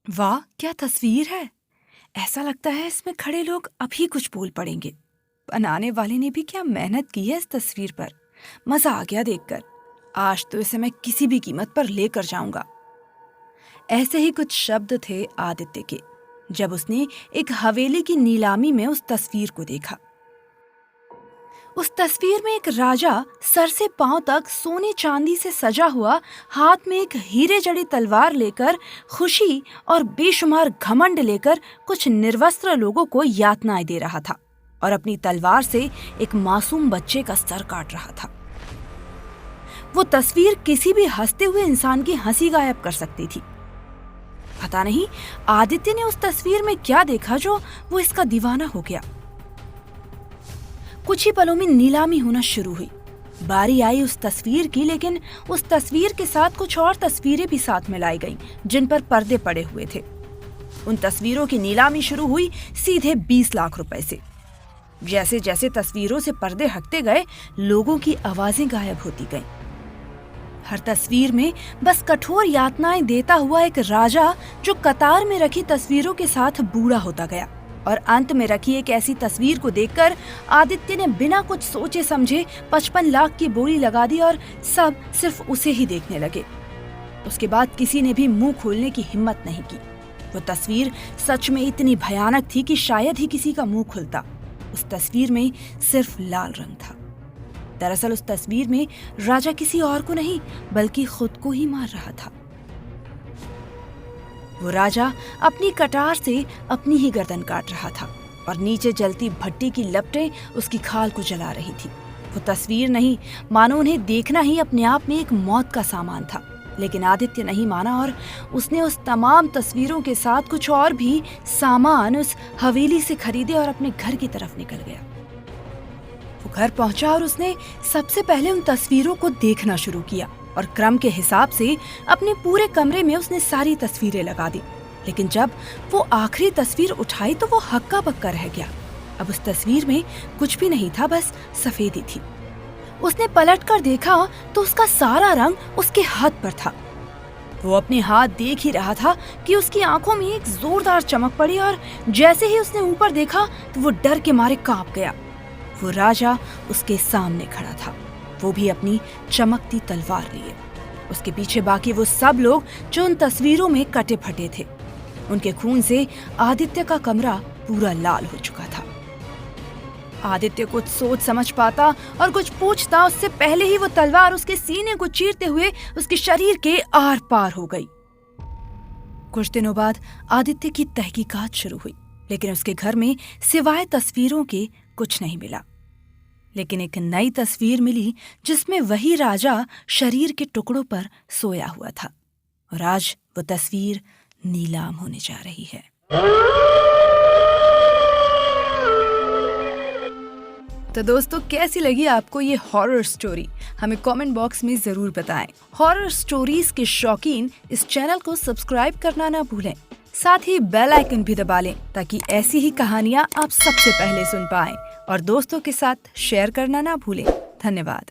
वाह, क्या तस्वीर है। ऐसा लगता है इसमें खड़े लोग अभी कुछ बोल पड़ेंगे। बनाने वाले ने भी क्या मेहनत की है इस तस्वीर पर। मजा आ गया देखकर। आज तो इसे मैं किसी भी कीमत पर लेकर जाऊंगा। ऐसे ही कुछ शब्द थे आदित्य के जब उसने एक हवेली की नीलामी में उस तस्वीर को देखा। उस तस्वीर में एक राजा सर से पांव तक सोने चांदी से सजा हुआ, हाथ में एक हीरे जड़ी तलवार लेकर, खुशी और बेशुमार घमंड लेकर कुछ निर्वस्त्र लोगों को यातनाएं दे रहा था और अपनी तलवार से एक मासूम बच्चे का सर काट रहा था। वो तस्वीर किसी भी हंसते हुए इंसान की हंसी गायब कर सकती थी। पता नहीं आदित्य ने उस तस्वीर में क्या देखा जो वो इसका दीवाना हो गया। कुछ ही पलों में नीलामी होना शुरू हुई। बारी आई उस तस्वीर की, लेकिन उस तस्वीर के साथ कुछ और तस्वीरें भी साथ में लाई गईं, जिन पर पर्दे पड़े हुए थे। उन तस्वीरों की नीलामी शुरू हुई सीधे 20 लाख रुपए से। जैसे जैसे तस्वीरों से पर्दे हटते गए, लोगों की आवाजें गायब होती गईं। हर तस्वीर में बस कठोर यातनाएं देता हुआ एक राजा जो कतार में रखी तस्वीरों के साथ बूढ़ा होता गया, और अंत में रखी एक ऐसी तस्वीर को देखकर आदित्य ने बिना कुछ सोचे समझे 55 लाख की बोली लगा दी और सब सिर्फ उसे ही देखने लगे। उसके बाद किसी ने भी मुंह खोलने की हिम्मत नहीं की। वो तस्वीर सच में इतनी भयानक थी कि शायद ही किसी का मुंह खुलता। उस तस्वीर में सिर्फ लाल रंग था। दरअसल उस तस्वीर में राजा किसी और को नहीं बल्कि खुद को ही मार रहा था। वो राजा अपनी कटार से अपनी ही गर्दन काट रहा था और नीचे जलती भट्टी की लपटें उसकी खाल को जला रही थी। वो तस्वीर नहीं, मानो उन्हें देखना ही अपने आप में एक मौत का सामान था। लेकिन आदित्य नहीं माना और उसने उस तमाम तस्वीरों के साथ कुछ और भी सामान उस हवेली से खरीदे और अपने घर की तरफ निकल गया। वो घर पहुंचा और उसने सबसे पहले उन तस्वीरों को देखना शुरू किया और क्रम के हिसाब से अपने पूरे कमरे में उसने सारी तस्वीरें लगा दी। लेकिन जब वो आखिरी तस्वीर उठाई तो वो हक्का बक्का रह गया। अब उस तस्वीर में कुछ भी नहीं था, बस सफेदी थी। उसने पलटकर देखा तो उसका सारा रंग उसके हाथ पर था। वो अपने हाथ देख ही रहा था कि उसकी आंखों में एक जोरदार चमक पड़ी और जैसे ही उसने ऊपर देखा तो वो डर के मारे कांप गया। वो राजा उसके सामने खड़ा था, वो भी अपनी चमकती तलवार लिए। उसके पीछे बाकी वो सब लोग जो उन तस्वीरों में कटे फटे थे। उनके खून से आदित्य का कमरा पूरा लाल हो चुका था। आदित्य कुछ सोच समझ पाता और कुछ पूछता उससे पहले ही वो तलवार उसके सीने को चीरते हुए उसके शरीर के आर पार हो गई। कुछ दिनों बाद आदित्य की तहकीकात शुरू हुई, लेकिन उसके घर में सिवाय तस्वीरों के कुछ नहीं मिला। लेकिन एक नई तस्वीर मिली जिसमें वही राजा शरीर के टुकड़ों पर सोया हुआ था और आज वो तस्वीर नीलाम होने जा रही है। तो दोस्तों, कैसी लगी आपको ये हॉरर स्टोरी? हमें कमेंट बॉक्स में जरूर बताएं। हॉरर स्टोरीज के शौकीन इस चैनल को सब्सक्राइब करना ना भूलें। साथ ही बेल आइकन भी दबा लें ताकि ऐसी ही कहानियां आप सबसे पहले सुन पाएं और दोस्तों के साथ शेयर करना ना भूलें। धन्यवाद।